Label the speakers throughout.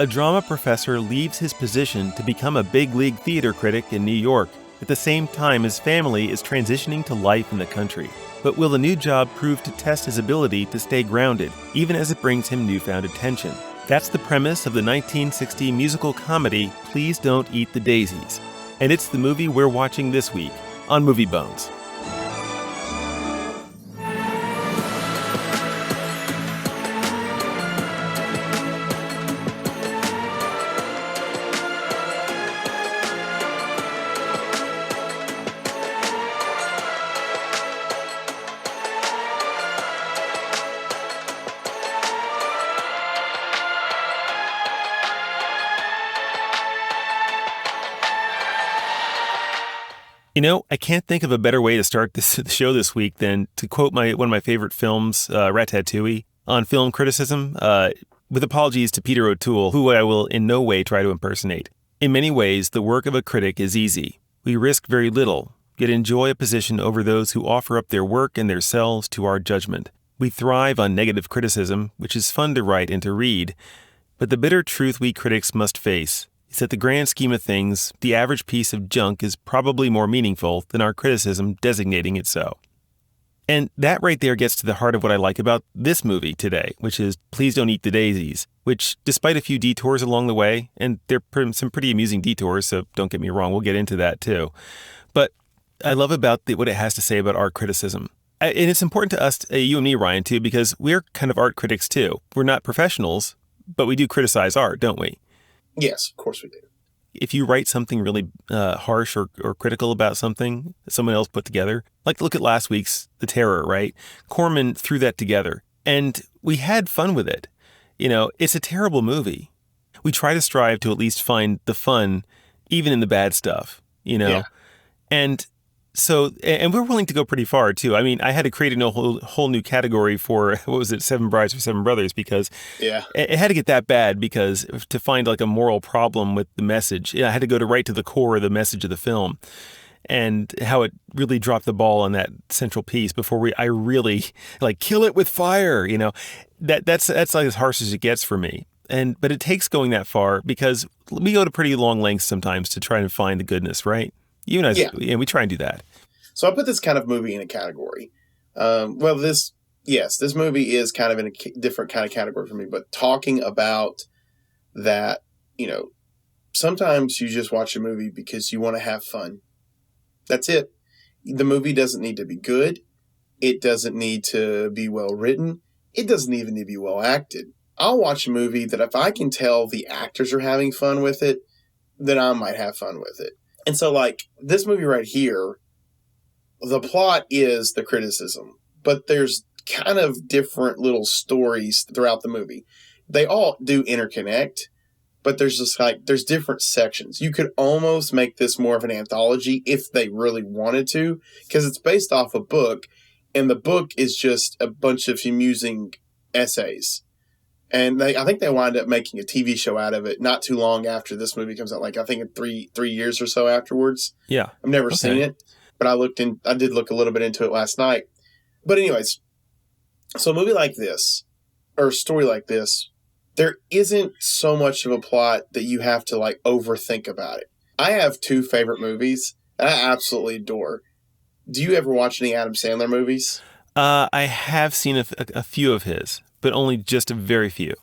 Speaker 1: A drama professor leaves his position to become a big league theater critic in New York at the same time his family is transitioning to life in the country. But will the new job prove to test his ability to stay grounded, even as it brings him newfound attention? That's the premise of the 1960 musical comedy Please Don't Eat the Daisies. And it's the movie we're watching this week on Movie Bones. You know, I can't think of a better way to start the show this week than to quote one of my favorite films, Ratatouille, on film criticism, with apologies to Peter O'Toole, who I will in no way try to impersonate. In many ways, the work of a critic is easy. We risk very little, yet enjoy a position over those who offer up their work and their selves to our judgment. We thrive on negative criticism, which is fun to write and to read, but the bitter truth we critics must face is that the grand scheme of things, the average piece of junk is probably more meaningful than our criticism designating it so. And that right there gets to the heart of what I like about this movie today, which is Please Don't Eat the Daisies, which, despite a few detours along the way, and they're some pretty amusing detours, so don't get me wrong, we'll get into that too. But I love about what it has to say about art criticism. And it's important to us, you and me, Ryan, too, because we're kind of art critics too. We're not professionals, but we do criticize art, don't we?
Speaker 2: Yes, of course we do.
Speaker 1: If you write something really harsh or critical about something that someone else put together, like look at last week's The Terror, right? Corman threw that together, and we had fun with it. You know, it's a terrible movie. We try to strive to at least find the fun, even in the bad stuff, you know?
Speaker 2: Yeah.
Speaker 1: And so, and we're willing to go pretty far, too. I mean, I had to create a whole new category for, what was it, Seven Brides for Seven Brothers, because it had to get that bad, because to find like a moral problem with the message, I had to go right to the core of the message of the film and how it really dropped the ball on that central piece before I really, like, kill it with fire, you know. That's like as harsh as it gets for me. But it takes going that far because we go to pretty long lengths sometimes to try and find the goodness, right? You and I, we try and do that.
Speaker 2: So I put this kind of movie in a category. This movie is kind of in a different kind of category for me, but talking about that, you know, sometimes you just watch a movie because you want to have fun. That's it. The movie doesn't need to be good. It doesn't need to be well written. It doesn't even need to be well acted. I'll watch a movie that if I can tell the actors are having fun with it, then I might have fun with it. And so, like, this movie right here, the plot is the criticism, but there's kind of different little stories throughout the movie. They all do interconnect, but there's different sections. You could almost make this more of an anthology if they really wanted to, because it's based off a book, and the book is just a bunch of amusing essays. And I think they wind up making a TV show out of it not too long after this movie comes out. Like, I think in three years or so afterwards.
Speaker 1: Yeah.
Speaker 2: I've never seen it, but I did look a little bit into it last night. But anyways, so a movie like this, or a story like this, there isn't so much of a plot that you have to, like, overthink about it. I have two favorite movies that I absolutely adore. Do you ever watch any Adam Sandler movies?
Speaker 1: I have seen a few of his, but only just a very few.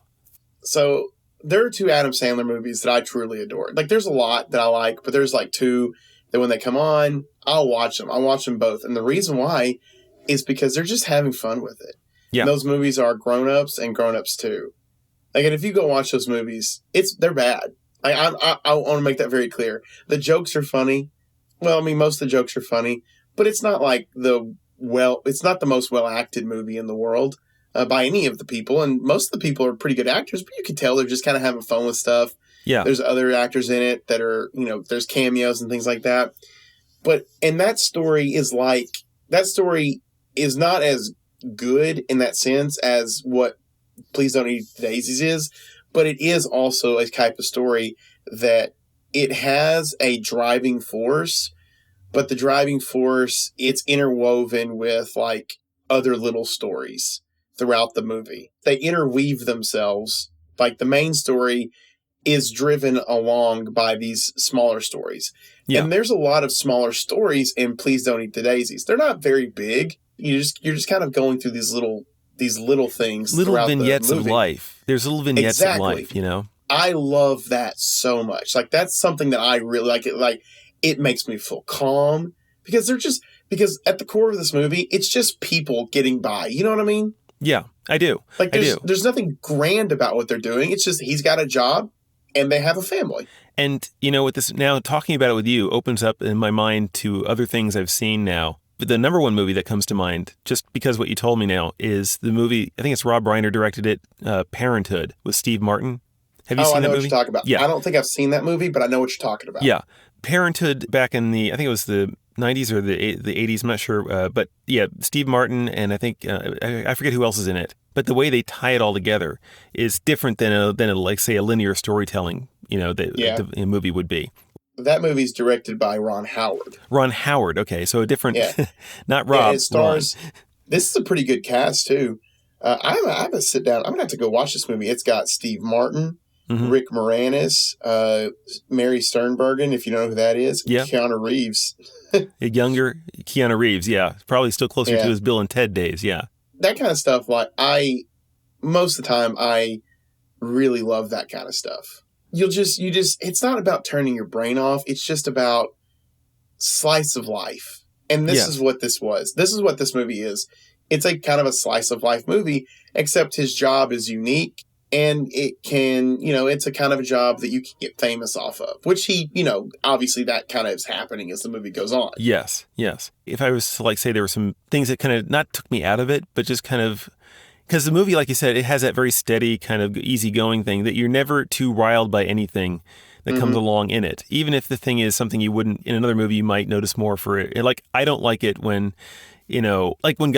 Speaker 2: So there are two Adam Sandler movies that I truly adore. Like, there's a lot that I like, but there's like two that when they come on, I'll watch them. I'll watch them both. And the reason why is because they're just having fun with it. Yeah. And those movies are Grown Ups and Grown Ups 2. Like, and if you go watch those movies, they're bad. I want to make that very clear. The jokes are funny. Well, I mean, most of the jokes are funny, but it's not like it's not the most well-acted movie in the world. By any of the people, and most of the people are pretty good actors, but you can tell they're just kind of having fun with stuff.
Speaker 1: Yeah.
Speaker 2: There's other actors in it that are, you know, there's cameos and things like that. And that story is not as good in that sense as what Please Don't Eat the Daisies is, but it is also a type of story that it has a driving force, but the driving force, it's interwoven with, like, other little stories throughout the movie. They interweave themselves. Like, the main story is driven along by these smaller stories.
Speaker 1: Yeah.
Speaker 2: And there's a lot of smaller stories in Please Don't Eat the Daisies. They're not very big. You're just kind of going through these little things,
Speaker 1: little
Speaker 2: throughout
Speaker 1: vignettes
Speaker 2: the
Speaker 1: of
Speaker 2: movie.
Speaker 1: life. There's little vignettes of
Speaker 2: Exactly.
Speaker 1: life, you know?
Speaker 2: I love that so much. Like, that's something that I really like. It makes me feel calm because because at the core of this movie, it's just people getting by. You know what I mean?
Speaker 1: Yeah, I do.
Speaker 2: Like, there's nothing grand about what they're doing. It's just he's got a job and they have a family.
Speaker 1: And, you know, with this now, talking about it with you opens up in my mind to other things I've seen now. But the number one movie that comes to mind, just because what you told me now, is the movie, I think it's Rob Reiner directed it, Parenthood, with Steve Martin. Have you seen that movie?
Speaker 2: I know what you're talking about.
Speaker 1: Yeah.
Speaker 2: I don't think I've seen that movie, but I know what you're talking about.
Speaker 1: Yeah. Parenthood back in I think it was the 90s or the 80s, I'm not sure. But yeah, Steve Martin and I think, I forget who else is in it. But the way they tie it all together is different than like, say, a linear storytelling, you know, a movie would be.
Speaker 2: That movie's directed by Ron Howard.
Speaker 1: Ron Howard. Okay. So a different, not Rob.
Speaker 2: Yeah, it stars,
Speaker 1: Ron.
Speaker 2: This is a pretty good cast too. I have to sit down. I'm going to have to go watch this movie. It's got Steve Martin, Rick Moranis, Mary Sternbergen, if you know who that is.
Speaker 1: Yeah.
Speaker 2: Keanu Reeves.
Speaker 1: A younger Keanu Reeves. Yeah. Probably still closer to his Bill and Ted days. Yeah.
Speaker 2: That kind of stuff. Like, most of the time, I really love that kind of stuff. It's not about turning your brain off. It's just about slice of life. And this is what this was. This is what this movie is. It's a kind of a slice of life movie, except his job is unique. And it can, it's a kind of a job that you can get famous off of, which he, obviously that kind of is happening as the movie goes on.
Speaker 1: Yes. Yes. If I was to like say there were some things that kind of not took me out of it, but just kind of, because the movie, like you said, it has that very steady kind of easygoing thing that you're never too riled by anything that comes along in it. Even if the thing is something you wouldn't, in another movie, you might notice more for it. Like, I don't like it when, like when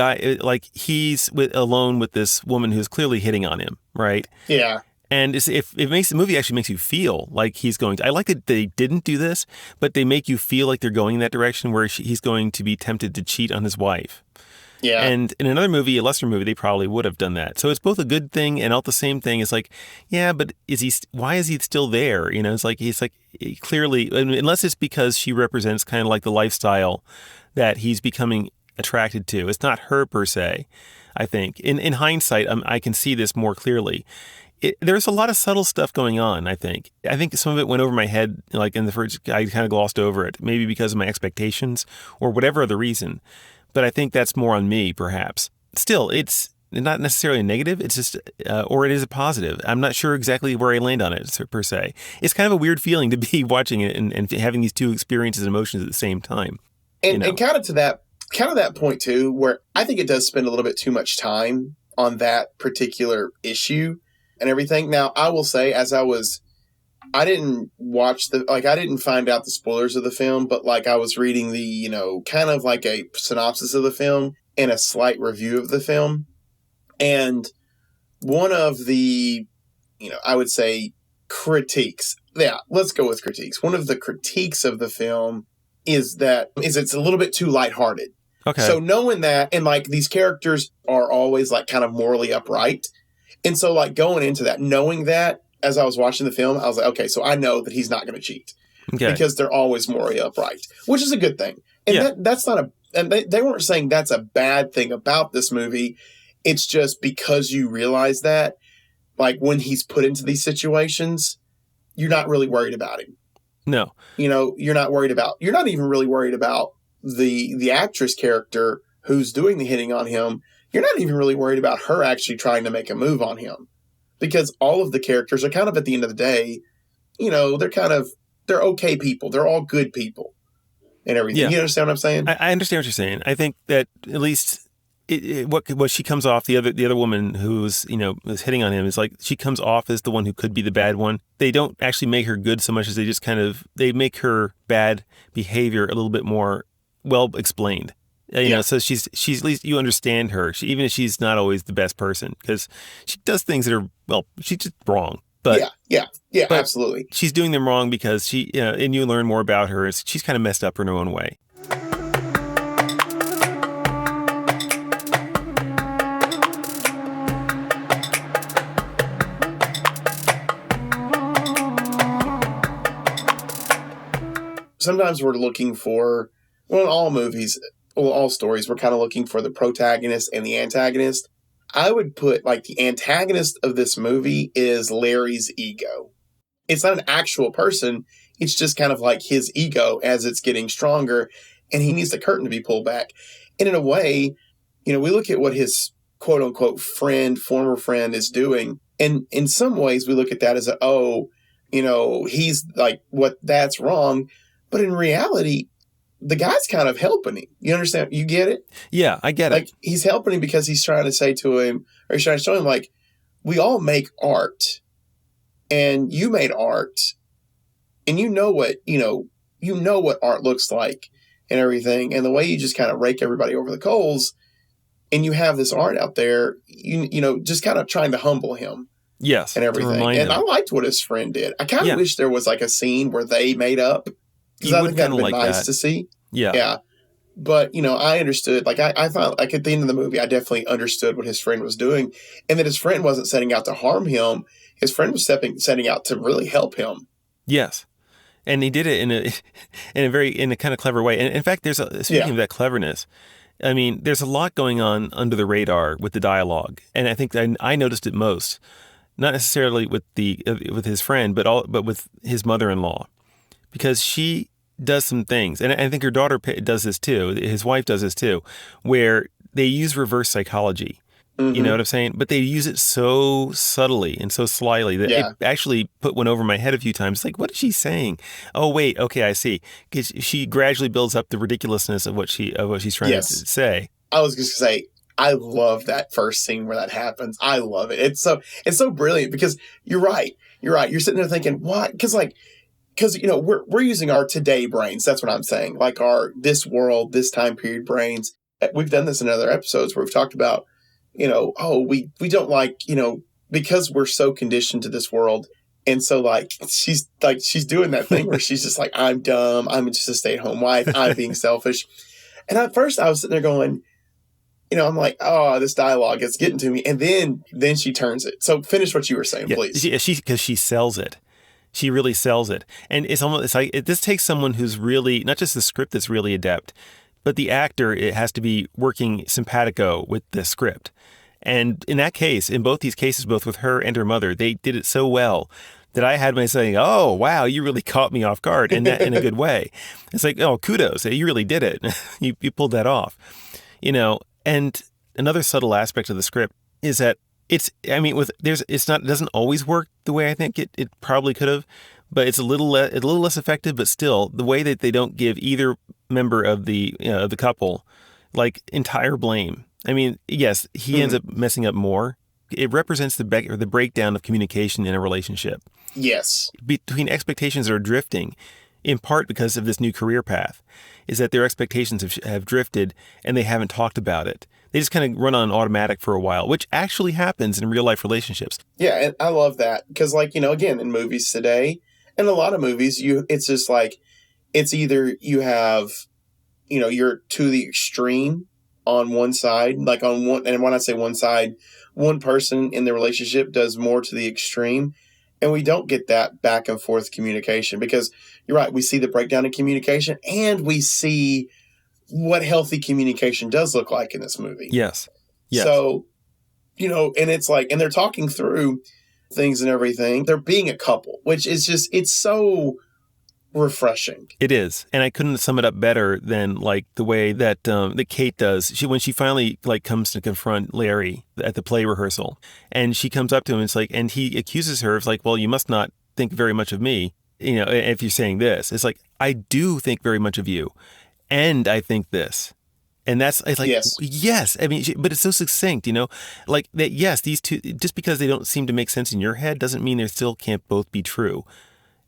Speaker 1: he's alone with this woman who's clearly hitting on him, right?
Speaker 2: Yeah.
Speaker 1: And if it makes the movie actually makes you feel like he's going to, I like that they didn't do this, but they make you feel like they're going in that direction where he's going to be tempted to cheat on his wife.
Speaker 2: Yeah.
Speaker 1: And in another movie, a lesser movie, they probably would have done that. So it's both a good thing and all the same thing. It's like, yeah, but why is he still there? It's like, he's like, clearly, unless it's because she represents kind of like the lifestyle that he's becoming attracted to. It's not her per se, I think. In hindsight, I can see this more clearly. There's a lot of subtle stuff going on, I think. I think some of it went over my head, like in the first, I kind of glossed over it, maybe because of my expectations or whatever other reason. But I think that's more on me, perhaps. Still, it's not necessarily a negative. It's just, or it is a positive. I'm not sure exactly where I land on it, per se. It's kind of a weird feeling to be watching it and having these two experiences and emotions at the same time.
Speaker 2: And kind of to that point too, where I think it does spend a little bit too much time on that particular issue and everything. Now, I will say, I didn't watch I didn't find out the spoilers of the film, but like I was reading the, kind of like a synopsis of the film and a slight review of the film. And one of the, I would say critiques. Yeah, let's go with critiques. One of the critiques of the film is it's a little bit too lighthearted.
Speaker 1: Okay.
Speaker 2: So knowing that, and like these characters are always like kind of morally upright. And so like going into that, knowing that, as I was watching the film, I was like, okay, so I know that he's not going to cheat.
Speaker 1: Okay.
Speaker 2: Because they're always morally upright, which is a good thing. And that's not and they weren't saying that's a bad thing about this movie. It's just because you realize that, like when he's put into these situations, you're not really worried about him.
Speaker 1: No.
Speaker 2: You're not even really worried about the actress character who's doing the hitting on him. You're not even really worried about her actually trying to make a move on him. Because all of the characters are kind of, at the end of the day, they're okay people. They're all good people and everything.
Speaker 1: Yeah.
Speaker 2: You understand what I'm saying?
Speaker 1: I understand what you're saying. I think that at least what she comes off, the other woman who's, is hitting on him is like, she comes off as the one who could be the bad one. They don't actually make her good so much as they just they make her bad behavior a little bit more well explained. So she's at least you understand her, even if she's not always the best person, because she does things that are, she's just wrong. But
Speaker 2: yeah,
Speaker 1: but
Speaker 2: absolutely.
Speaker 1: She's doing them wrong because and you learn more about her. She's kind of messed up in her own way.
Speaker 2: sometimes we're looking for, well, in all movies, well, all stories, we're kind of looking for the protagonist and the antagonist. I would put like the antagonist of this movie is Larry's ego. It's not an actual person. It's just kind of like his ego as it's getting stronger, and he needs the curtain to be pulled back. And in a way, we look at what his quote unquote friend, former friend is doing. And in some ways we look at that as he's like, that's wrong. But in reality, the guy's kind of helping him. You understand? You get it?
Speaker 1: Yeah, I get it.
Speaker 2: Like, he's helping him because he's trying to say to him, or he's trying to show him, like, we all make art, and you made art, and you know what art looks like and everything. And the way you just kind of rake everybody over the coals, and you have this art out there, just kind of trying to humble him.
Speaker 1: Yes.
Speaker 2: And everything. And I liked what his friend did. I kind of wish there was like a scene where they made up. Because I think that would have been nice to see.
Speaker 1: Yeah.
Speaker 2: Yeah. But, I understood. Like, I thought, like, at the end of the movie, I definitely understood what his friend was doing. And that his friend wasn't setting out to harm him. His friend was setting out to really help him.
Speaker 1: Yes. And he did it in a kind of clever way. And in fact, speaking of that cleverness, I mean, there's a lot going on under the radar with the dialogue. And I think I noticed it most, not necessarily with his friend, but with his mother-in-law. Because she does some things, and I think her daughter does this too, his wife does this too, where they use reverse psychology. Mm-hmm. You know what I'm saying? But they use it so subtly and so slyly that it actually put one over my head a few times. Like, what is she saying? Oh, wait, okay, I see. Because she gradually builds up the ridiculousness of what she's trying to say.
Speaker 2: I was just going to say, I love that first scene where that happens. I love it. It's so brilliant because you're right. You're sitting there thinking, what? Because we're using our today brains. That's what I'm saying. Like our this world, this time period brains. We've done this in other episodes where we've talked about, we don't like, because we're so conditioned to this world. And so she's doing that thing where she's just like, I'm dumb. I'm just a stay-at-home wife. I'm being selfish. And at first I was sitting there going, I'm like, oh, this dialogue is getting to me. And then she turns it. So finish what you were saying, please.
Speaker 1: Because she sells it. She really sells it. And it's like this takes someone who's really, not just the script that's really adept, but the actor, it has to be working simpatico with the script. And in that case, in both these cases, both with her and her mother, they did it so well that I had myself saying, oh, wow, you really caught me off guard, and that in a good way. It's like, oh, kudos, you really did it. you pulled that off. And another subtle aspect of the script is that it doesn't always work the way I think it probably could have, but it's a little less effective. But still, the way that they don't give either member of the couple like entire blame. I mean, yes, he ends up messing up more. It represents the breakdown of communication in a relationship.
Speaker 2: Yes,
Speaker 1: between expectations that are drifting, in part because of this new career path, is that their expectations have drifted and they haven't talked about it. They just kind of run on automatic for a while, which actually happens in real life relationships.
Speaker 2: Yeah, and I love that because, again, in movies today, and a lot of movies, it's just like it's either you have, you're to the extreme on one side, like on one, and when I say one side, one person in the relationship does more to the extreme, and we don't get that back and forth communication because you're right, we see the breakdown in communication, and we see what healthy communication does look like in this movie.
Speaker 1: Yes.
Speaker 2: So, and it's like, and they're talking through things and everything. They're being a couple, which is just, it's so refreshing.
Speaker 1: It is. And I couldn't sum it up better than like the way that Kate does. When she finally comes to confront Larry at the play rehearsal, and she comes up to him, and he accuses her of well, you must not think very much of me. If you're saying this, it's like, I do think very much of you. And I think this. And it's like, yes. I mean, but it's so succinct, like that. Yes, these two, just because they don't seem to make sense in your head doesn't mean they still can't both be true.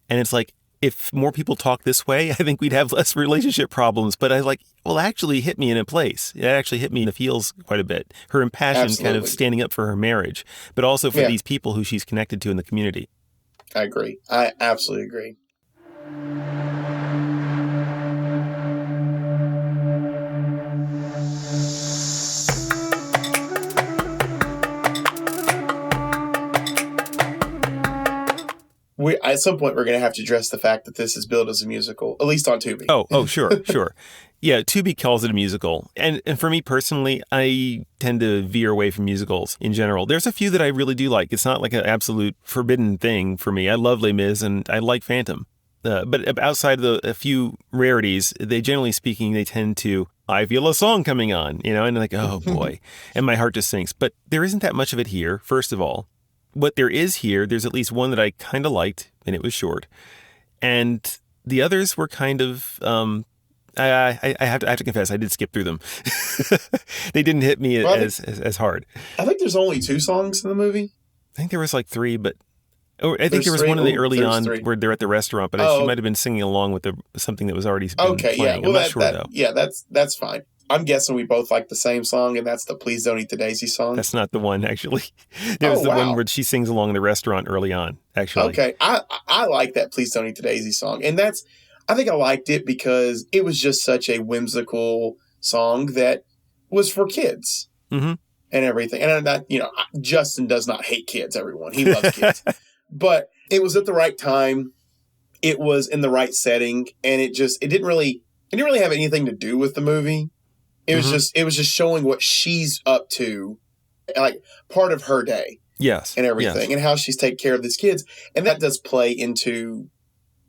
Speaker 1: And it's like, if more people talk this way, I think we'd have less relationship problems. But actually hit me in a place. It actually hit me in the feels quite a bit. Her impassioned kind of standing up for her marriage, but also for these people who she's connected to in the community.
Speaker 2: I agree. I absolutely agree. at some point we're going to have to address the fact that this is billed as a musical, at least on Tubi.
Speaker 1: Oh, sure, sure. Yeah, Tubi calls it a musical. And for me personally, I tend to veer away from musicals in general. There's a few that I really do like. It's not like an absolute forbidden thing for me. I love Les Mis and I like Phantom. But outside of a few rarities, they generally speaking, they tend to, I feel a song coming on, and like, oh boy, and my heart just sinks. But there isn't that much of it here, first of all. What there is here, there's at least one that I kind of liked, and it was short. And the others were kind of, I have to confess, I did skip through them. They didn't hit me as hard.
Speaker 2: I think there's only 2 songs in the movie.
Speaker 1: I think there was like 3, but I think there was 3? One of the early on 3. Where they're at the restaurant, but she might have been singing along with something that was already been playing.
Speaker 2: Yeah. Well,
Speaker 1: I'm not sure though.
Speaker 2: Yeah, that's fine. I'm guessing we both like the same song, and that's the Please Don't Eat the Daisies song.
Speaker 1: That's not the one, actually. There's the one where she sings along in the restaurant early on, actually.
Speaker 2: Okay. I like that Please Don't Eat the Daisies song. And I think I liked it because it was just such a whimsical song that was for kids and everything. And Justin does not hate kids, everyone. He loves kids. But it was at the right time. It was in the right setting. And it didn't really have anything to do with the movie. It was just showing what she's up to, like part of her day.
Speaker 1: Yes.
Speaker 2: And everything. And how she's taking care of these kids. And that does play into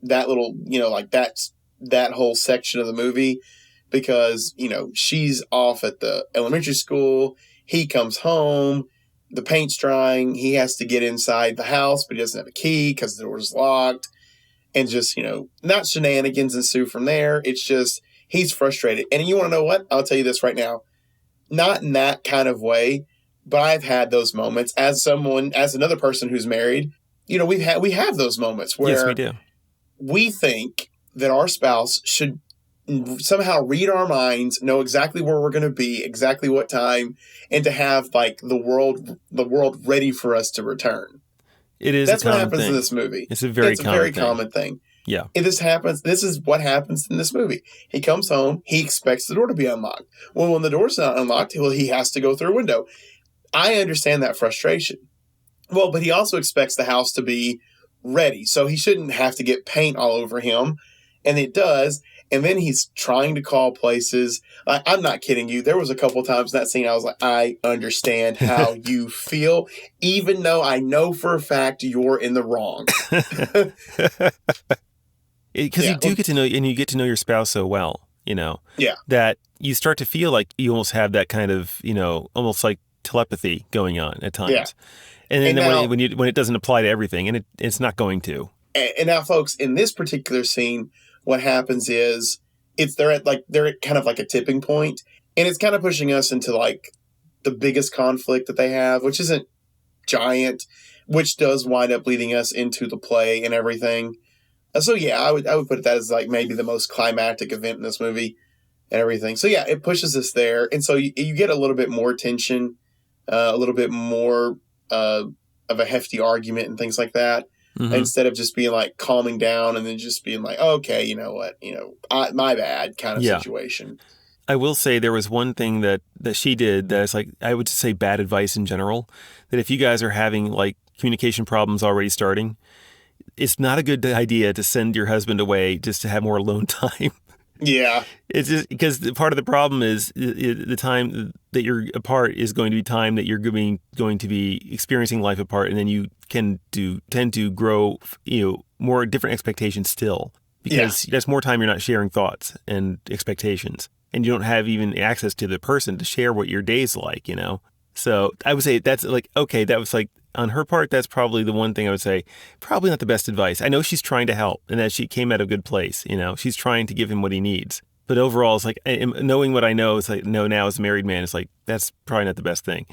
Speaker 2: that little, like that whole section of the movie, because, she's off at the elementary school. He comes home, the paint's drying. He has to get inside the house, but he doesn't have a key because the door's locked. And just, not shenanigans ensue from there. It's just, he's frustrated. And you want to know what? I'll tell you this right now. Not in that kind of way, but I've had those moments as another person who's married. We have those moments where
Speaker 1: yes, we do.
Speaker 2: We think that our spouse should somehow read our minds, know exactly where we're going to be, exactly what time, and to have like the world ready for us to return.
Speaker 1: It is.
Speaker 2: That's what happens in this movie.
Speaker 1: It's a very common thing.
Speaker 2: Yeah. If this happens, this is what happens in this movie. He comes home, he expects the door to be unlocked. Well, when the door's not unlocked, he has to go through a window. I understand that frustration. Well, but he also expects the house to be ready, so he shouldn't have to get paint all over him, and it does. And then he's trying to call places. I'm not kidding you. There was a couple times in that scene I was like, I understand how you feel, even though I know for a fact you're in the wrong.
Speaker 1: Because you do get to know, and you get to know your spouse so well, that you start to feel like you almost have that kind of, almost like telepathy going on at times. Yeah. And then now, when it doesn't apply to everything, and it's not going to.
Speaker 2: And now, folks, in this particular scene, what happens is they're at kind of like a tipping point, and it's kind of pushing us into like the biggest conflict that they have, which isn't giant, which does wind up leading us into the play and everything. So yeah, I would put that as like maybe the most climactic event in this movie and everything. So yeah, it pushes us there, and so you get a little bit more tension, a little bit more of a hefty argument and things like that. Mm-hmm. Instead of just being like calming down and then just being like, okay, you know what, my bad kind of situation.
Speaker 1: I will say there was one thing that she did that is like, I would just say bad advice in general, that if you guys are having like communication problems already starting, it's not a good idea to send your husband away just to have more alone time.
Speaker 2: Yeah.
Speaker 1: It's just because part of the problem is the time that you're apart is going to be time that you're going to be experiencing life apart, and then you tend to grow, more different expectations still, because that's more time you're not sharing thoughts and expectations, and you don't have even access to the person to share what your day's like, So I would say that's like, okay, that was like, on her part, that's probably the one thing I would say, probably not the best advice. I know she's trying to help and that she came at a good place, she's trying to give him what he needs. But overall, it's like, knowing what I know, it's like, no, now as a married man, it's like, that's probably not the best thing.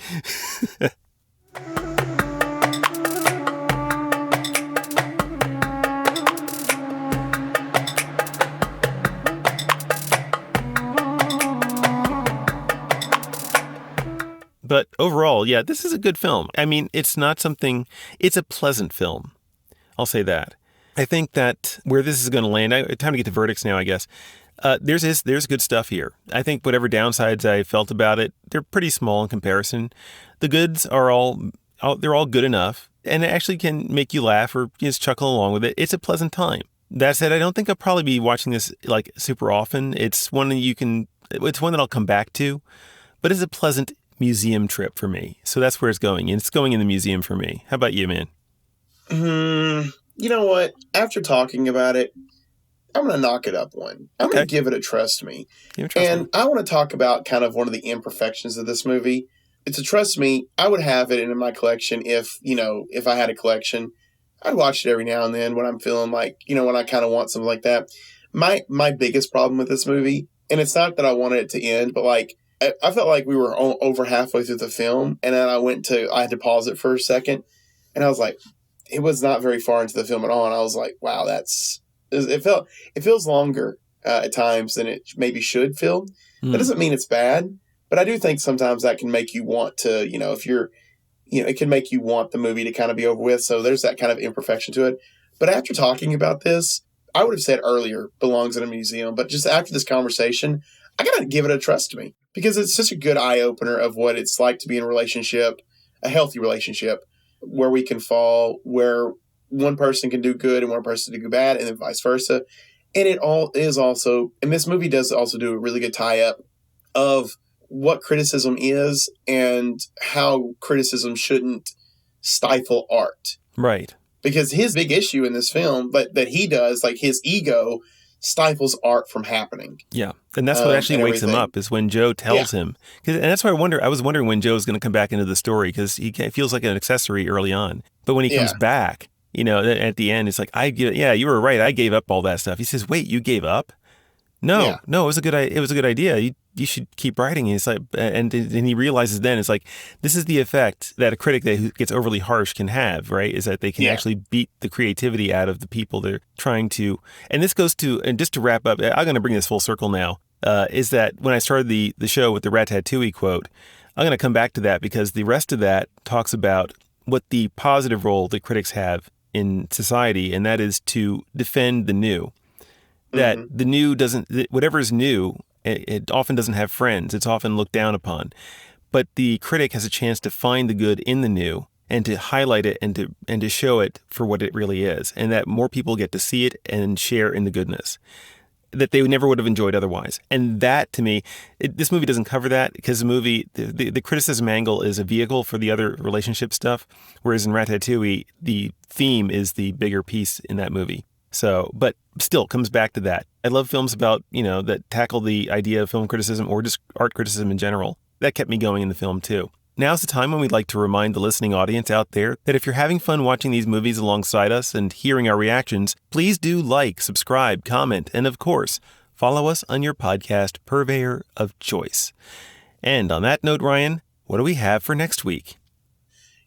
Speaker 1: But overall, yeah, this is a good film. I mean, it's a pleasant film. I'll say that. I think that where this is going to land, time to get to verdicts now, I guess. There's good stuff here. I think whatever downsides I felt about it, they're pretty small in comparison. The goods are they're all good enough. and it actually can make you laugh or just chuckle along with it. It's a pleasant time. That said, I don't think I'll probably be watching this like super often. It's one that I'll come back to, but it's a pleasant museum trip for me. So that's where it's going. And it's going in the museum for me. How about you, man?
Speaker 2: You know what? After talking about it, I'm going to knock it up one. I'm going to give it a trust me. And I want to talk about kind of one of the imperfections of this movie. It's a trust me. I would have it in my collection if I had a collection. I'd watch it every now and then when I'm feeling like, when I kind of want something like that. My biggest problem with this movie, and it's not that I wanted it to end, but like, I felt like we were over halfway through the film, and then I had to pause it for a second, and I was like, it was not very far into the film at all, and I was like, wow, it feels longer at times than it maybe should feel. That doesn't mean it's bad, but I do think sometimes that can make you want to, it can make you want the movie to kind of be over with, so there's that kind of imperfection to it. But after talking about this, I would have said earlier belongs in a museum, but just after this conversation, I gotta give it a trust me, because it's such a good eye-opener of what it's like to be in a relationship, a healthy relationship, where we can fall, where one person can do good and one person can do bad, and then vice versa. And and this movie does also do a really good tie-up of what criticism is and how criticism shouldn't stifle art.
Speaker 1: Right.
Speaker 2: Because his big issue in this film, but that he does, like his ego stifles art from happening.
Speaker 1: Yeah. And that's what actually wakes him up, is when Joe tells him. And that's why I was wondering when Joe's going to come back into the story, because he feels like an accessory early on. But when he comes back, at the end, it's like, you were right. I gave up all that stuff. He says, wait, you gave up? No, it was a good idea. You should keep writing. And it's like, and he realizes then it's like, this is the effect that a critic who gets overly harsh can have, right? Is that they can actually beat the creativity out of the people they're trying to. And this goes to, and just to wrap up, I'm going to bring this full circle now, is that when I started the show with the Ratatouille quote, I'm going to come back to that, because the rest of that talks about what the positive role that critics have in society, and that is to defend the new. That the new whatever is new, it often doesn't have friends. It's often looked down upon. But the critic has a chance to find the good in the new and to highlight it and to show it for what it really is. And that more people get to see it and share in the goodness that they never would have enjoyed otherwise. And that, to me, this movie doesn't cover that, because the criticism angle is a vehicle for the other relationship stuff, whereas in Ratatouille, the theme is the bigger piece in that movie. So, but still comes back to that. I love films about, that tackle the idea of film criticism or just art criticism in general. That kept me going in the film too. Now's the time when we'd like to remind the listening audience out there that if you're having fun watching these movies alongside us and hearing our reactions, please do like, subscribe, comment, and of course, follow us on your podcast purveyor of choice. And on that note, Ryan, what do we have for next week?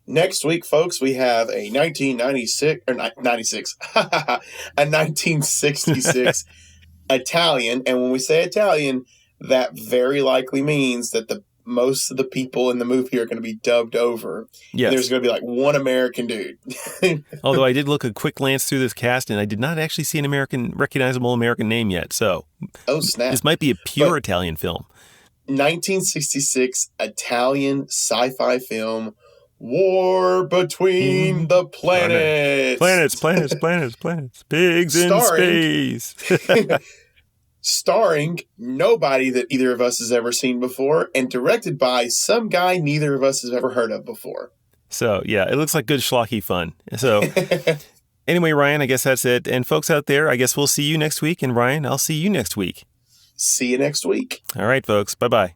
Speaker 2: Next week, folks, we have a 1966 Italian. And when we say Italian, that very likely means that most of the people in the movie are going to be dubbed over. Yes. There's going to be like one American dude.
Speaker 1: Although I did look a quick glance through this cast, and I did not actually see an recognizable American name yet. So,
Speaker 2: snap.
Speaker 1: This might be a pure Italian film.
Speaker 2: 1966 Italian sci-fi film, War Between the Planets.
Speaker 1: Planets. Pigs in space.
Speaker 2: Starring nobody that either of us has ever seen before, and directed by some guy neither of us has ever heard of before.
Speaker 1: So, yeah, it looks like good schlocky fun. So, anyway, Ryan, I guess that's it. And folks out there, I guess we'll see you next week. And Ryan, I'll see you next week.
Speaker 2: See you next week.
Speaker 1: All right, folks. Bye-bye.